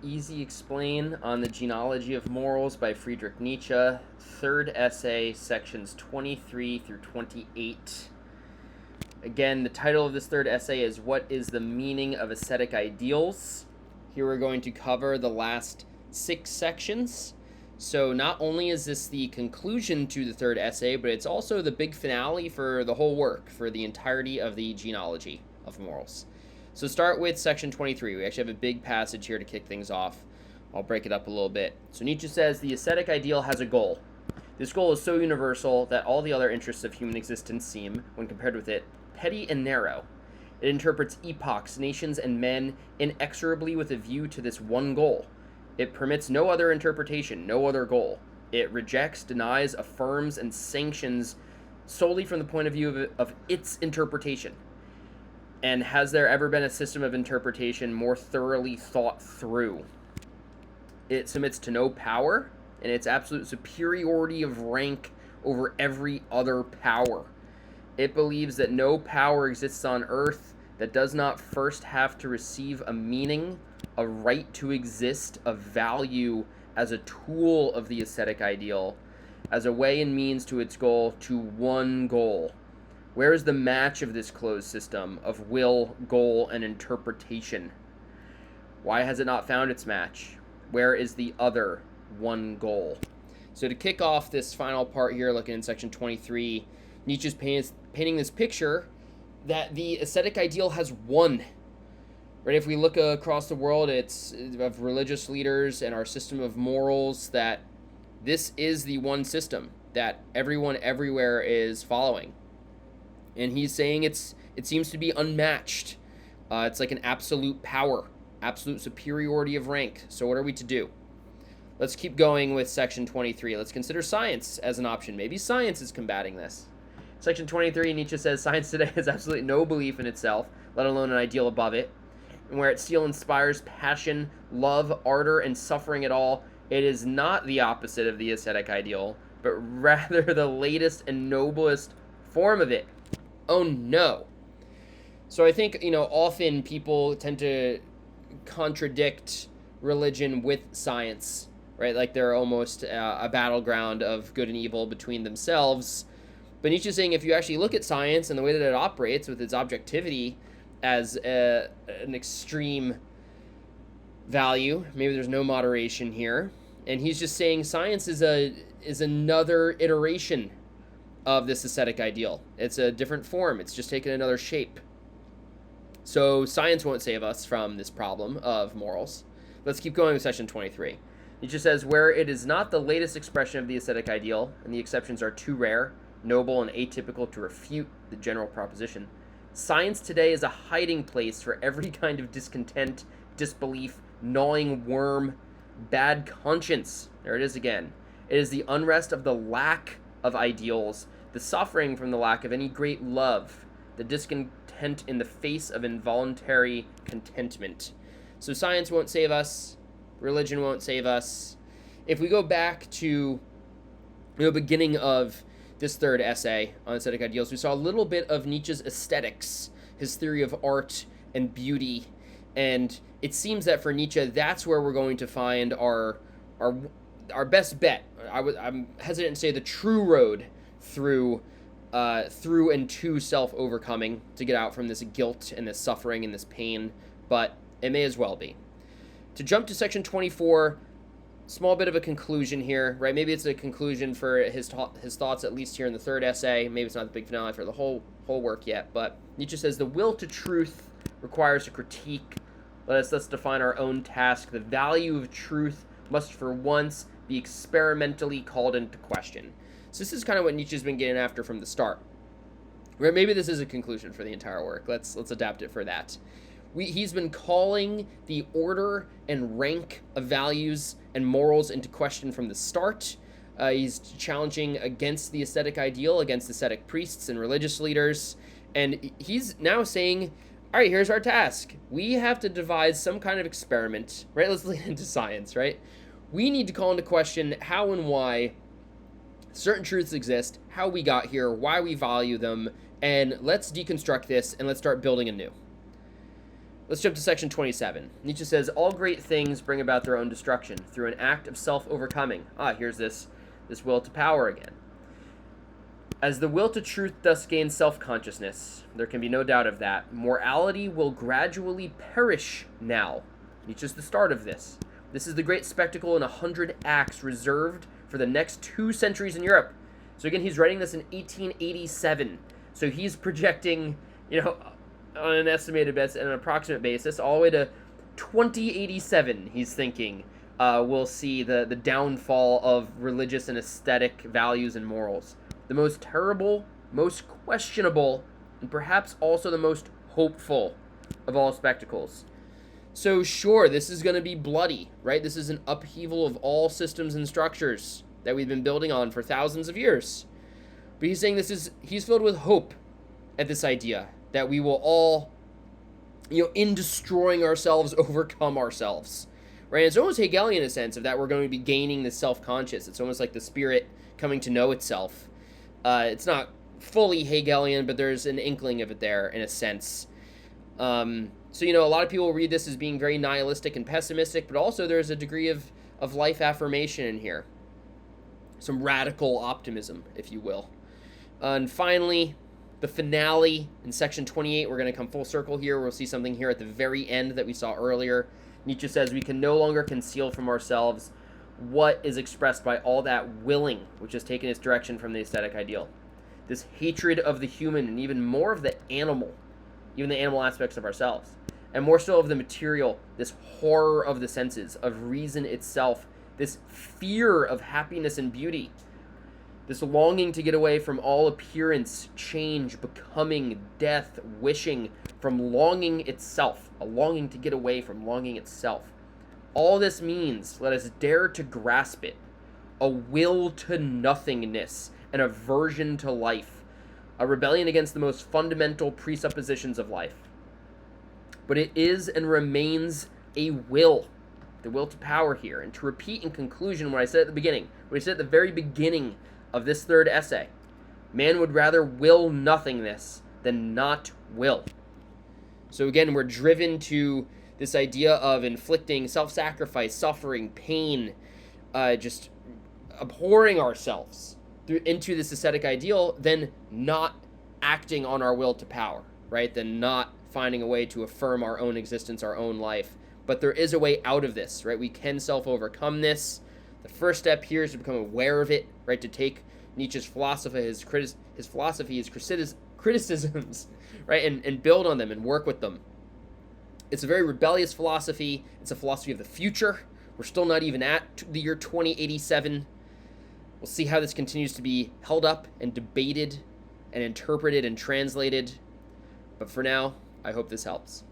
Easy Explain on the Genealogy of Morals by Friedrich Nietzsche, third essay, sections 23 through 28. Again, the title of this third essay is What is the Meaning of Ascetic Ideals? Here we're going to cover the last 6 sections. So not only is this the conclusion to the third essay, but it's also the big finale for the whole work, for the entirety of the Genealogy of Morals. So start with section 23. We actually have a big passage here to kick things off. I'll break it up a little bit. So Nietzsche says, the ascetic ideal has a goal. This goal is so universal that all the other interests of human existence seem, when compared with it, petty and narrow. It interprets epochs, nations, and men inexorably with a view to this one goal. It permits no other interpretation, no other goal. It rejects, denies, affirms, and sanctions solely from the point of view of its interpretation. And has there ever been a system of interpretation more thoroughly thought through? It submits to no power, and its absolute superiority of rank over every other power. It believes that no power exists on earth that does not first have to receive a meaning, a right to exist, a value as a tool of the ascetic ideal, as a way and means to its goal, to one goal. Where is the match of this closed system of will, goal, and interpretation? Why has it not found its match? Where is the other one goal? So to kick off this final part here, looking in section 23, Nietzsche's painting this picture that the ascetic ideal has won. Right? If we look across the world, it's of religious leaders and our system of morals, that this is the one system that everyone everywhere is following. And he's saying it seems to be unmatched. It's like an absolute power, absolute superiority of rank. So what are we to do? Let's keep going with section 23. Let's consider science as an option. Maybe science is combating this. Section 23, Nietzsche says, science today has absolutely no belief in itself, let alone an ideal above it. And where it still inspires passion, love, ardor, and suffering at all, it is not the opposite of the ascetic ideal, but rather the latest and noblest form of it. Oh no. So I think, often people tend to contradict religion with science, right? Like they're almost a battleground of good and evil between themselves. But Nietzsche's saying if you actually look at science and the way that it operates with its objectivity as an extreme value, maybe there's no moderation here, and he's just saying science is another iteration of this ascetic ideal. It's a different form. It's just taken another shape. So science won't save us from this problem of morals. Let's keep going with section 23. Nietzsche says, where it is not the latest expression of the ascetic ideal, and the exceptions are too rare, noble, and atypical to refute the general proposition, science today is a hiding place for every kind of discontent, disbelief, gnawing worm, bad conscience. There it is again. It is the unrest of the lack of ideals, the suffering from the lack of any great love, the discontent in the face of involuntary contentment. So science won't save us, religion won't save us. If we go back to the beginning of this third essay on ascetic ideals, we saw a little bit of Nietzsche's aesthetics, his theory of art and beauty, and it seems that for Nietzsche, that's where we're going to find our best bet. I'm hesitant to say the true road through and to self-overcoming, to get out from this guilt and this suffering and this pain, but it may as well be. To jump to section 24, small bit of a conclusion here, right? Maybe it's a conclusion for his thoughts, at least here in the third essay. Maybe it's not the big finale for the whole work yet, but Nietzsche says, the will to truth requires a critique. Let's define our own task. The value of truth must for once be experimentally called into question. So this is kind of what Nietzsche's been getting after from the start. Or maybe this is a conclusion for the entire work. Let's adapt it for that. He's been calling the order and rank of values and morals into question from the start. He's challenging against the ascetic ideal, against ascetic priests and religious leaders. And he's now saying, all right, here's our task. We have to devise some kind of experiment, right? Let's lean into science, right? We need to call into question how and why certain truths exist, how we got here, why we value them, and let's deconstruct this and let's start building anew. Let's jump to section 27. Nietzsche says, all great things bring about their own destruction through an act of self-overcoming. Here's this will to power again. As the will to truth thus gains self-consciousness, there can be no doubt of that, morality will gradually perish now. Nietzsche's the start of this. This is the great spectacle in 100 acts reserved for the next 2 centuries in Europe. So again, he's writing this in 1887. So he's projecting, on an estimated basis, an approximate basis, all the way to 2087, he's thinking, we'll see the downfall of religious and aesthetic values and morals. The most terrible, most questionable, and perhaps also the most hopeful of all spectacles. So sure, this is going to be bloody, right? This is an upheaval of all systems and structures that we've been building on for thousands of years. But he's saying he's filled with hope at this idea that we will all, in destroying ourselves, overcome ourselves, right? It's almost Hegelian in a sense of that we're going to be gaining this self-conscious. It's almost like the spirit coming to know itself. It's not fully Hegelian, but there's an inkling of it there in a sense. So, a lot of people read this as being very nihilistic and pessimistic, but also there's a degree of life affirmation in here. Some radical optimism, if you will. And finally, the finale in section 28, we're going to come full circle here. We'll see something here at the very end that we saw earlier. Nietzsche says we can no longer conceal from ourselves what is expressed by all that willing, which has taken its direction from the aesthetic ideal. This hatred of the human and even more of the animal, even the animal aspects of ourselves, and more so of the material, this horror of the senses, of reason itself, this fear of happiness and beauty, this longing to get away from all appearance, change, becoming, death, wishing, from longing itself, a longing to get away from longing itself. All this means, let us dare to grasp it, a will to nothingness, an aversion to life, a rebellion against the most fundamental presuppositions of life. But it is and remains a will, the will to power here. And to repeat in conclusion what I said at the beginning, what I said at the very beginning of this third essay, man would rather will nothingness than not will. So again, we're driven to this idea of inflicting self-sacrifice, suffering, pain, just abhorring ourselves into this ascetic ideal, then not acting on our will to power, right? Then not finding a way to affirm our own existence, our own life. But there is a way out of this, right? We can self-overcome this. The first step here is to become aware of it, right? To take Nietzsche's philosophy, his criticisms, right? And build on them and work with them. It's a very rebellious philosophy. It's a philosophy of the future. We're still not even at the year 2087. We'll see how this continues to be held up and debated and interpreted and translated. But for now, I hope this helps.